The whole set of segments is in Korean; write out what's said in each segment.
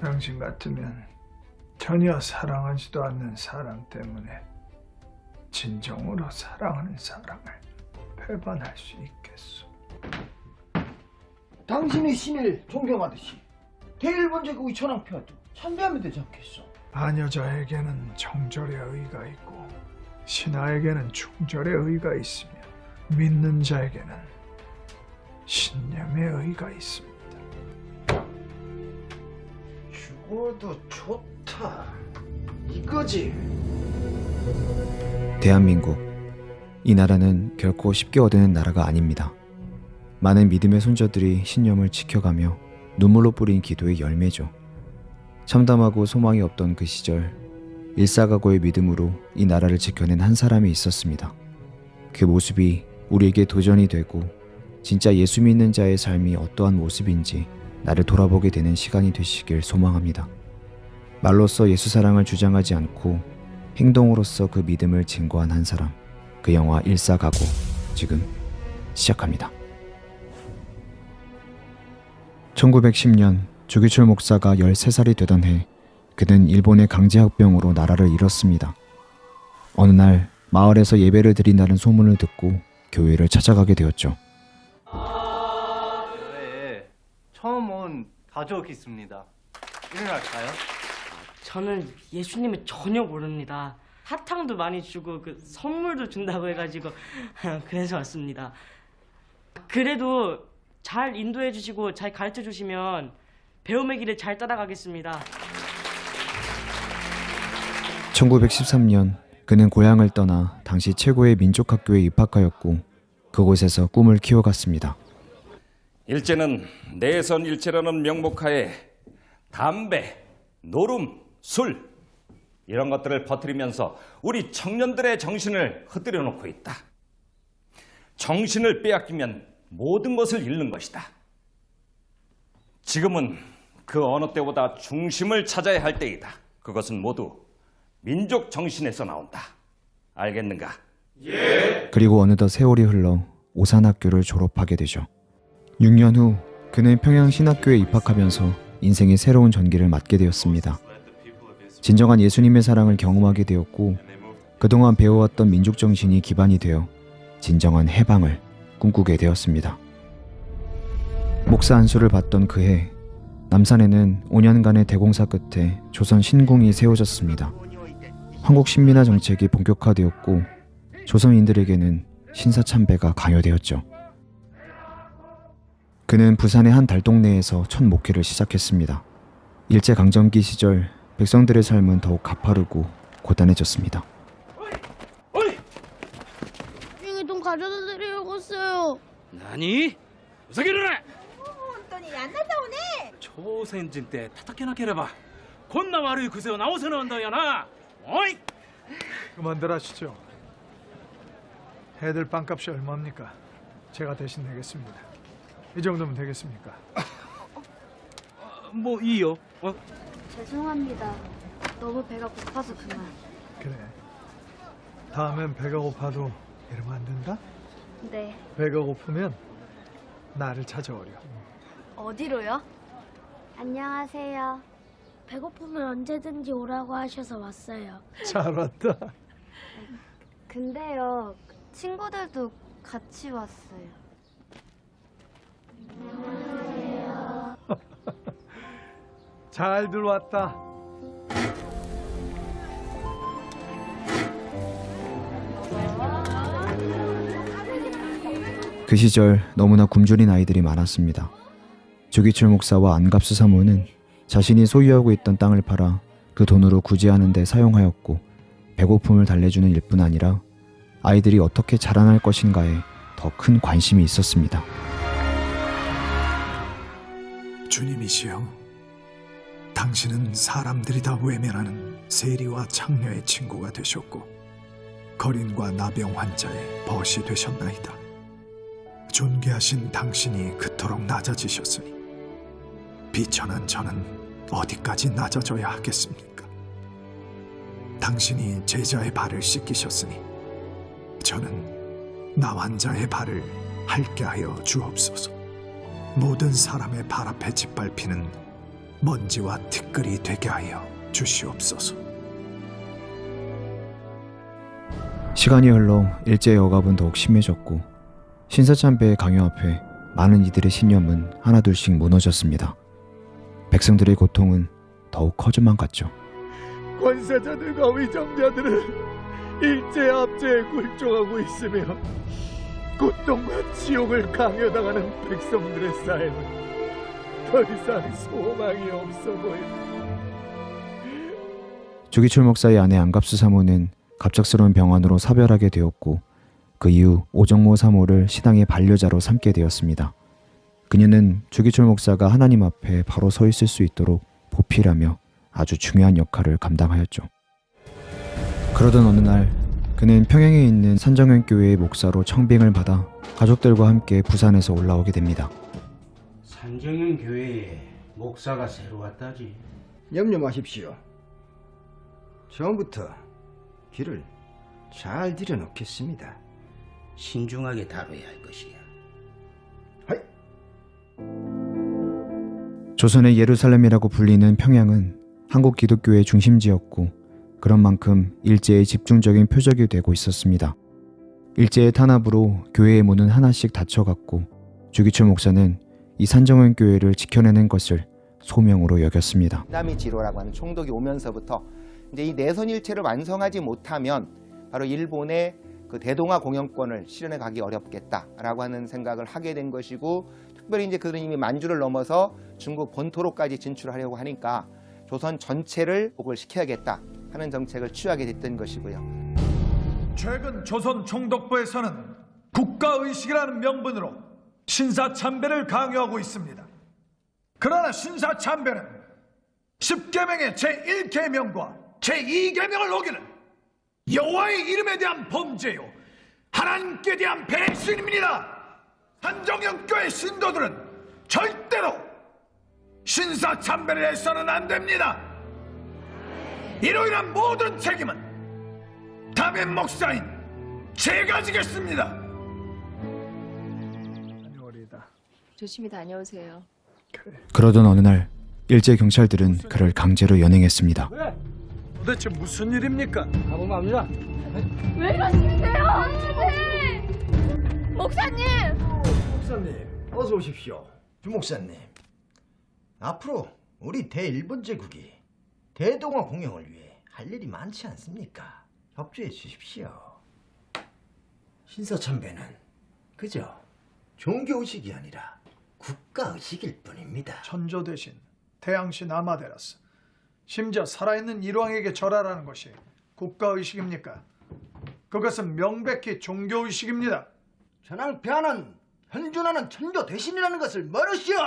당신 같으면 전혀 사랑하지도 않는 사람 때문에 진정으로 사랑하는 사람을 배반할 수 있겠소. 당신의 신을 존경하듯이 대일본제국의 천황폐하도 찬대하면 되지 않겠소? 반여자에게는 정절의 의가 있고 신하에게는 충절의 의가 있으며 믿는 자에게는 신념의 의가 있습니다. 죽어도 좋다 이거지. 대한민국, 이 나라는 결코 쉽게 얻는 나라가 아닙니다. 많은 믿음의 손자들이 신념을 지켜가며 눈물로 뿌린 기도의 열매죠. 참담하고 소망이 없던 그 시절, 일사각오의 믿음으로 이 나라를 지켜낸 한 사람이 있었습니다. 그 모습이 우리에게 도전이 되고 진짜 예수 믿는 자의 삶이 어떠한 모습인지 나를 돌아보게 되는 시간이 되시길 소망합니다. 말로써 예수 사랑을 주장하지 않고 행동으로써 그 믿음을 증거한 한 사람, 그 영화 일사각오, 지금 시작합니다. 1910년 조기철 목사가 13살이 되던 해, 그는 일본의 강제학병으로 나라를 잃었습니다. 어느 날 마을에서 예배를 드린다는 소문을 듣고 교회를 찾아가게 되었죠. 네, 처음 온 가족 있습니다. 일어날까요? 저는 예수님을 전혀 모릅니다. 사탕도 많이 주고 선물도 준다고 해가지고 그래서 왔습니다. 그래도 잘 인도해 주시고 잘 가르쳐 주시면 배움의 길을 잘 따라가겠습니다. 1913년 그는 고향을 떠나 당시 최고의 민족학교에 입학하였고 그곳에서 꿈을 키워갔습니다. 일제는 내선 일제라는 명목하에 담배, 노름, 술 이런 것들을 퍼뜨리면서 우리 청년들의 정신을 흩뜨려 놓고 있다. 정신을 빼앗기면 모든 것을 잃는 것이다. 지금은 그 어느 때보다 중심을 찾아야 할 때이다. 그것은 모두 민족 정신에서 나온다. 알겠는가? 예. 그리고 어느덧 세월이 흘러 오산학교를 졸업하게 되죠. 6년 후 그는 평양신학교에 입학하면서 인생의 새로운 전기를 맞게 되었습니다. 진정한 예수님의 사랑을 경험하게 되었고 그동안 배워왔던 민족 정신이 기반이 되어 진정한 해방을 꿈꾸게 되었습니다. 목사 안수를 받던 그해 남산에는 5년간의 대공사 끝에 조선 신궁이 세워졌습니다. 한국 신민화 정책이 본격화되었고 조선인들에게는 신사참배가 강요되었죠. 그는 부산의 한 달동네에서 첫 목회를 시작했습니다. 일제강점기 시절 백성들의 삶은 더욱 가파르고 고단해졌습니다. 형이 돈 가져다 드리려고 했어요.何ふざけるな。本当にあんなだおね。朝鮮人って叩けなければこんな悪い癖を直せなんだよな。おい 그만들 하시죠. 애들 빵값이 얼마입니까? 제가 대신 내겠습니다. 이 정도면 되겠습니까? 뭐いいよ。 죄송합니다. 너무 배가 고파서 그만. 그래. 다음엔 배가 고파도 이러면 안 된다? 네. 배가 고프면 나를 찾아오려. 어디로요? 안녕하세요. 배고프면 언제든지 오라고 하셔서 왔어요. 잘 왔다. 근데요, 친구들도 같이 왔어요. 안녕하세요. 잘들 왔다. 그 시절 너무나 굶주린 아이들이 많았습니다. 조기철 목사와 안갑수 사모는 자신이 소유하고 있던 땅을 팔아 그 돈으로 구제하는 데 사용하였고 배고픔을 달래주는 일뿐 아니라 아이들이 어떻게 자라날 것인가에 더 큰 관심이 있었습니다. 주님이시여, 당신은 사람들이 다 외면하는 세리와 창녀의 친구가 되셨고 거린과 나병 환자의 벗이 되셨나이다. 존귀하신 당신이 그토록 낮아지셨으니 비천한 저는 어디까지 낮아져야 하겠습니까? 당신이 제자의 발을 씻기셨으니 저는 나 환자의 발을 핥게 하여 주옵소서. 모든 사람의 발 앞에 짓밟히는 먼지와 티끌이 되게 하여 주시옵소서. 시간이 흘러 일제의 억압은 더욱 심해졌고 신사참배의 강요 앞에 많은 이들의 신념은 하나둘씩 무너졌습니다. 백성들의 고통은 더욱 커져만 갔죠. 권세자들과 위정자들은 일제 압제에 굴종하고 있으며 고통과 지옥을 강요당하는 백성들의 삶은 더 이상 소망이 없어 보입니다. 주기철 목사의 아내 안갑수 사모는 갑작스러운 병환으로 사별하게 되었고 그 이후 오정모 사모를 신앙의 반려자로 삼게 되었습니다. 그녀는 주기철 목사가 하나님 앞에 바로 서 있을 수 있도록 보필하며 아주 중요한 역할을 감당하였죠. 그러던 어느 날 그는 평양에 있는 산정현교회의 목사로 청빙을 받아 가족들과 함께 부산에서 올라오게 됩니다. 산정현 교회에 목사가 새로 왔다지. 염려 마십시오. 처음부터 길을 잘 들여놓겠습니다. 신중하게 다뤄야 할 것이야. 하이. 조선의 예루살렘이라고 불리는 평양은 한국 기독교의 중심지였고 그런 만큼 일제의 집중적인 표적이 되고 있었습니다. 일제의 탄압으로 교회의 문은 하나씩 닫혀갔고 주기철 목사는 이 산정현 교회를 지켜내는 것을 소명으로 여겼습니다. 나미지로라고 하는 총독이 오면서부터 이제 이 내선일체를 완성하지 못하면 바로 일본의 그 대동아 공영권을 실현해 가기 어렵겠다라고 하는 생각을 하게 된 것이고, 특별히 이제 그들은 이미 만주를 넘어서 중국 본토로까지 진출하려고 하니까 조선 전체를 복을 시켜야겠다 하는 정책을 취하게 됐던 것이고요. 최근 조선 총독부에서는 국가의식이라는 명분으로 신사참배를 강요하고 있습니다. 그러나 신사참배는 10계명의 제1계명과 제2계명을 어기는 여호와의 이름에 대한 범죄요 하나님께 대한 배신입니다. 산정현교회 신도들은 절대로 신사참배를 해서는 안 됩니다. 이로 인한 모든 책임은 담임 목사인 제가 지겠습니다. 조심히 다녀오세요. 그러던 어느 날 일제 경찰들은 그를 강제로 연행했습니다. 도대체 무슨 일입니까? 가보면 압니다. 왜 이러시는데요? 목사님! 목사님, 어서 오십시오. 주목사님, 앞으로 우리 대일본 제국이 대동아 공영을 위해 할 일이 많지 않습니까? 협조해 주십시오. 신사참배는 그저 종교의식이 아니라 국가의식일 뿐입니다. 천조 대신 태양신 아마데라스, 심지어 살아있는 일왕에게 절하라는 것이 국가의식입니까? 그것은 명백히 종교의식입니다. 천황폐하는 현존하는 천조 대신이라는 것을 모르시오.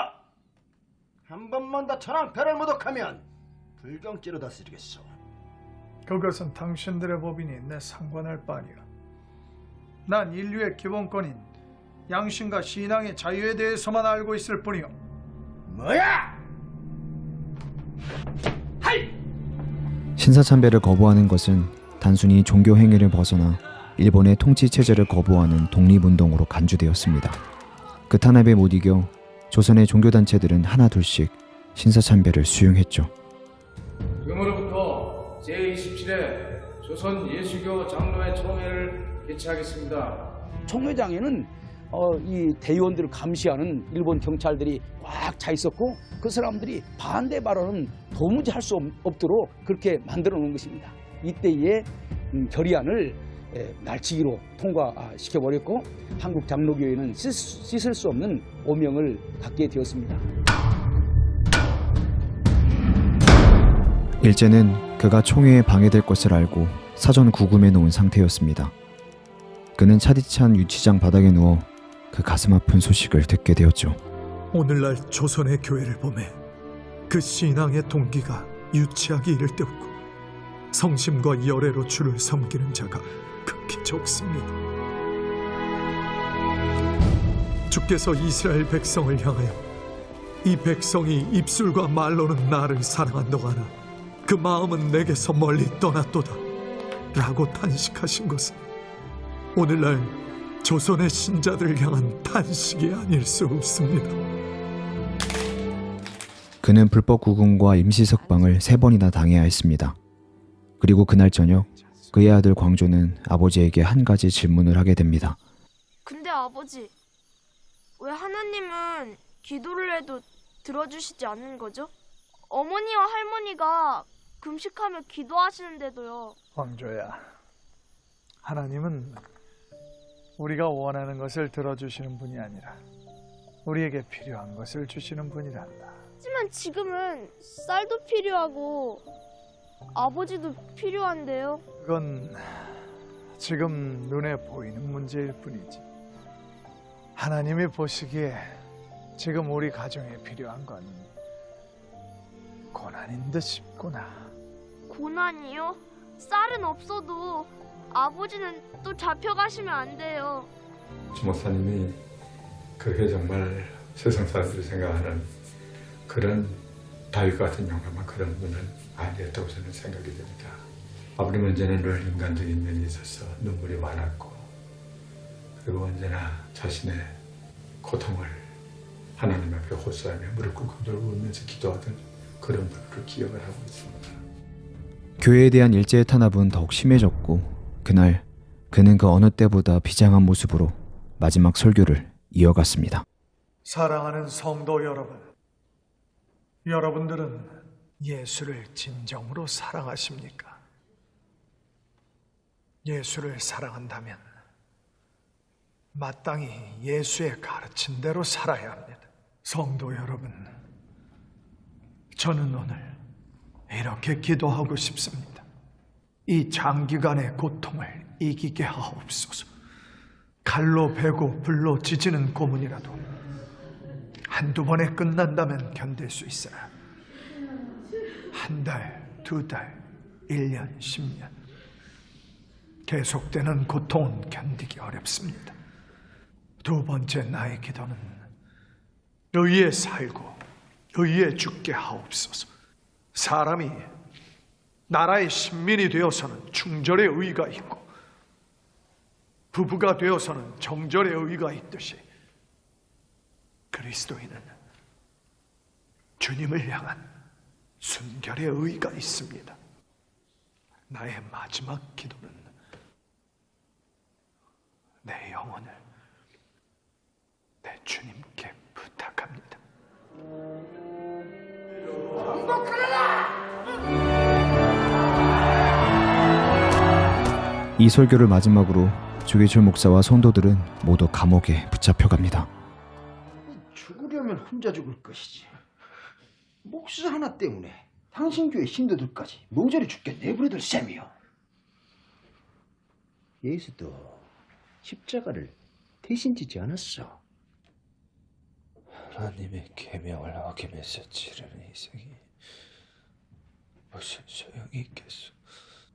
한 번만 더 천황폐를 모독하면 불경죄로 다스리겠소. 그것은 당신들의 법이니 내 상관할 바 아니야. 난 인류의 기본권인 양심과 신앙의 자유에 대해서만 알고 있을 뿐이요. 뭐야? 신사참배를 거부하는 것은 단순히 종교 행위를 벗어나 일본의 통치 체제를 거부하는 독립운동으로 간주되었습니다. 그 탄압에 못 이겨 조선의 종교단체들은 하나둘씩 신사참배를 수용했죠. 지금으로부터 제27회 조선 예수교 장로회 총회를 개최하겠습니다. 총회장에는 이 대의원들을 감시하는 일본 경찰들이 꽉 차 있었고, 그 사람들이 반대 발언은 도무지 할 수 없도록 그렇게 만들어 놓은 것입니다. 이때의 결의안을 날치기로 통과시켜버렸고, 한국 장로교회는 씻을 수 없는 오명을 갖게 되었습니다. 일제는 그가 총회에 방해될 것을 알고 사전 구금해 놓은 상태였습니다. 그는 차디찬 유치장 바닥에 누워 그 가슴 아픈 소식을 듣게 되었죠. 오늘날 조선의 교회를 보매 그 신앙의 동기가 유치하기 이를 데 없고 성심과 열애로 주를 섬기는 자가 극히 적습니다. 주께서 이스라엘 백성을 향하여 이 백성이 입술과 말로는 나를 사랑한다고 하나 그 마음은 내게서 멀리 떠났도다 라고 탄식하신 것은 오늘날 조선의 신자들을 향한 탄식이 아닐 수 없습니다. 그는 불법 구금과 임시 석방을 3번이나 당해야 했습니다. 그리고 그날 저녁 그의 아들 광조는 아버지에게 한 가지 질문을 하게 됩니다. 근데 아버지, 왜 하나님은 기도를 해도 들어주시지 않는 거죠? 어머니와 할머니가 금식하며 기도하시는데도요. 광조야, 하나님은 우리가 원하는 것을 들어주시는 분이 아니라 우리에게 필요한 것을 주시는 분이란다. 하지만 지금은 쌀도 필요하고 아버지도 필요한데요. 그건 지금 눈에 보이는 문제일 뿐이지. 하나님이 보시기에 지금 우리 가정에 필요한 건 고난인 듯 싶구나. 고난이요? 쌀은 없어도 아버지는 또 잡혀가시면 안 돼요. 주 목사님이 그렇게 정말 세상 사람들이 생각하는 그런 다윗 같은 용감한 그런 분은 아니었다고 저는 생각이 됩니다. 아버지 문제는 늘 인간적인 면이 있어서 눈물이 많았고, 그리고 언제나 자신의 고통을 하나님 앞에 호소하며 무릎 꿇고 울면서 기도하던 그런 분으로 기억을 하고 있습니다. 교회에 대한 일제의 탄압은 더욱 심해졌고 그날 그는 그 어느 때보다 비장한 모습으로 마지막 설교를 이어갔습니다. 사랑하는 성도 여러분, 여러분들은 예수를 진정으로 사랑하십니까? 예수를 사랑한다면 마땅히 예수의 가르친 대로 살아야 합니다. 성도 여러분, 저는 오늘 이렇게 기도하고 싶습니다. 이 장기간의 고통을 이기게 하옵소서. 칼로 베고 불로 지지는 고문이라도 한두 번에 끝난다면 견딜 수 있으나 한 달, 2달, 1년, 10년 계속되는 고통은 견디기 어렵습니다. 두 번째 나의 기도는 의에 살고 의에 죽게 하옵소서. 사람이 나라의 신민이 되어서는 충절의 의의가 있고 부부가 되어서는 정절의 의의가 있듯이 그리스도인은 주님을 향한 순결의 의의가 있습니다. 나의 마지막 기도는 내 영혼을 내 주님께 부탁합니다. 이 설교를 마지막으로 조기철 목사와 성도들은 모두 감옥에 붙잡혀갑니다. 죽으려면 혼자 죽을 것이지. 목사 하나 때문에 당신 교회 신도들까지 모조리 죽게 내버려둘 셈이요. 예수도 십자가를 대신 지지 않았어. 하나님의 계명을 어기면서 치르는 희생이 무슨 소용이 있겠소.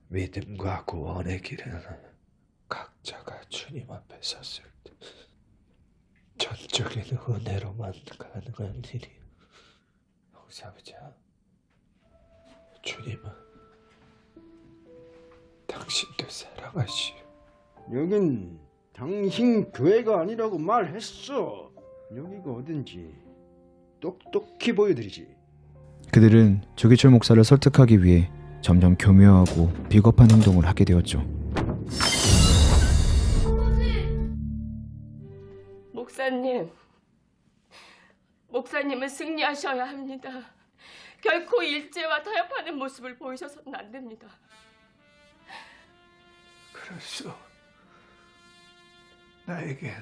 믿음과 구원의 길은 각자가 주님 앞에 섰을 때 전적인 은혜로만 가능한 일이. 목사부자, 주님은 당신도 사랑하시오. 여긴 당신 교회가 아니라고 말했어. 여기가 어딘지 똑똑히 보여드리지. 그들은 조기철 목사를 설득하기 위해 점점 교묘하고 비겁한 행동을 하게 되었죠. 목사님은 승리하셔야 합니다. 결코 일제와 타협하는 모습을 보이셔서는 안 됩니다. 그래서 나에겐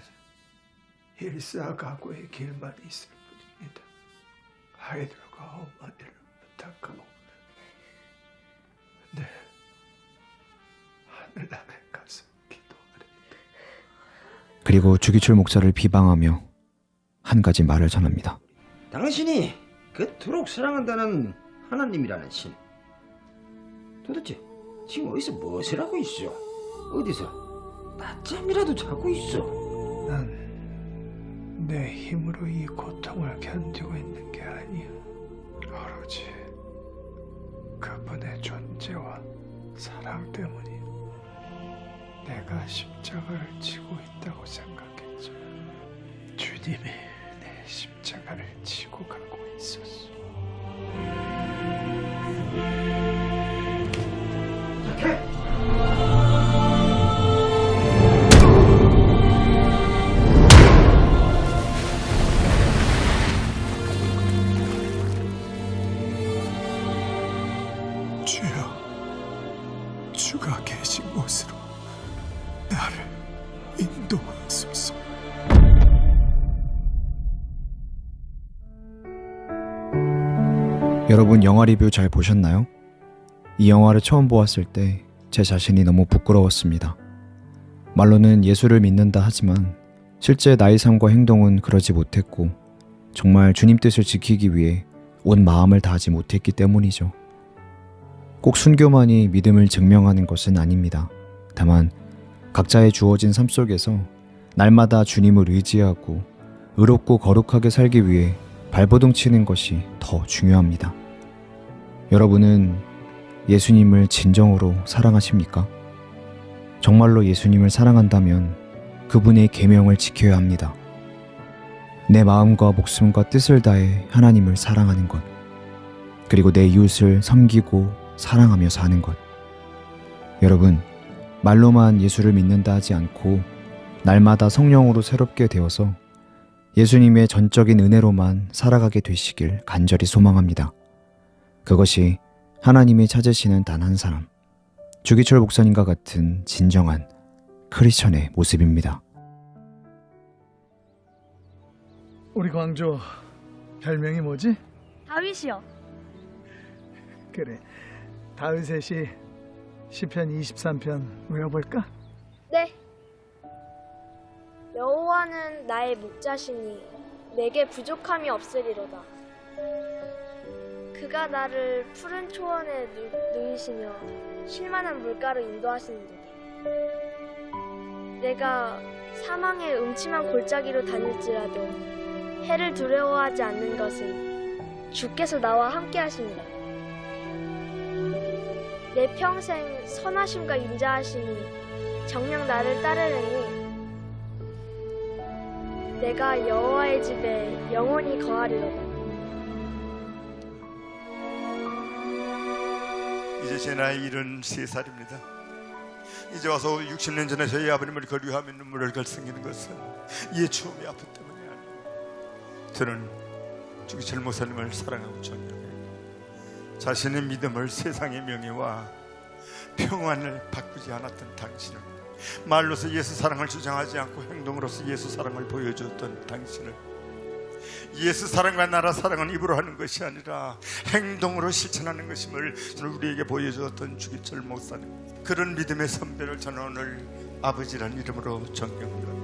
일사각오의 길만 있을 뿐입니다. 아이들과 어머니를 부탁하고 네, 하늘나라에 가서 기도하리이다. 그리고 주기철 목사를 비방하며 한 가지 말을 전합니다. 당신이 그토록 사랑한다는 하나님이라는 신, 도대체 지금 어디서 무엇을 하고 있어? 어디서 낮잠이라도 자고 있어? 난 내 힘으로 이 고통을 견디고 있는 게 아니야. 오로지 그분의 존재와 사랑 때문이야. 내가 십자가를 지고 있다고 생각했죠. 주님이 내 십자가를 지고 가고 있었어. 인도하소서. 여러분 영화 리뷰 잘 보셨나요? 이 영화를 처음 보았을 때 제 자신이 너무 부끄러웠습니다. 말로는 예수를 믿는다 하지만 실제 나의 삶과 행동은 그러지 못했고 정말 주님 뜻을 지키기 위해 온 마음을 다하지 못했기 때문이죠. 꼭 순교만이 믿음을 증명하는 것은 아닙니다. 다만 각자의 주어진 삶 속에서 날마다 주님을 의지하고 의롭고 거룩하게 살기 위해 발버둥 치는 것이 더 중요합니다. 여러분은 예수님을 진정으로 사랑하십니까? 정말로 예수님을 사랑한다면 그분의 계명을 지켜야 합니다. 내 마음과 목숨과 뜻을 다해 하나님을 사랑하는 것, 그리고 내 이웃을 섬기고 사랑하며 사는 것. 여러분, 말로만 예수를 믿는다 하지 않고 날마다 성령으로 새롭게 되어서 예수님의 전적인 은혜로만 살아가게 되시길 간절히 소망합니다. 그것이 하나님이 찾으시는 단 한 사람, 주기철 목사님과 같은 진정한 크리스천의 모습입니다. 우리 광조 별명이 뭐지? 다윗이요. 그래, 다윗의 시편 23편 외워볼까? 네. 여호와는 나의 목자시니 내게 부족함이 없으리로다. 그가 나를 푸른 초원에 누이시며 쉴만한 물가로 인도하시는도다. 내가 사망의 음침한 골짜기로 다닐지라도 해를 두려워하지 않는 것은 주께서 나와 함께 하십니다. 내 평생 선하심과 인자하심이 정녕 나를 따르려니 내가 여호와의 집에 영원히 거하리로다. 이제 제 나이 73살입니다. 이제 와서 60년 전에 저희 아버님을 거류하며 눈물을 글썽이는 것은 이 추움이 아픈 때문이 아니에요. 저는 주기철 목사님을 사랑하고 존경해요. 자신의 믿음을 세상의 명예와 평안을 바꾸지 않았던 당신을, 말로서 예수 사랑을 주장하지 않고 행동으로서 예수 사랑을 보여주었던 당신을, 예수 사랑과 나라 사랑은 입으로 하는 것이 아니라 행동으로 실천하는 것임을 우리에게 보여주었던 주기철 목사님, 그런 믿음의 선배를 저는 오늘 아버지라는 이름으로 존경합니다.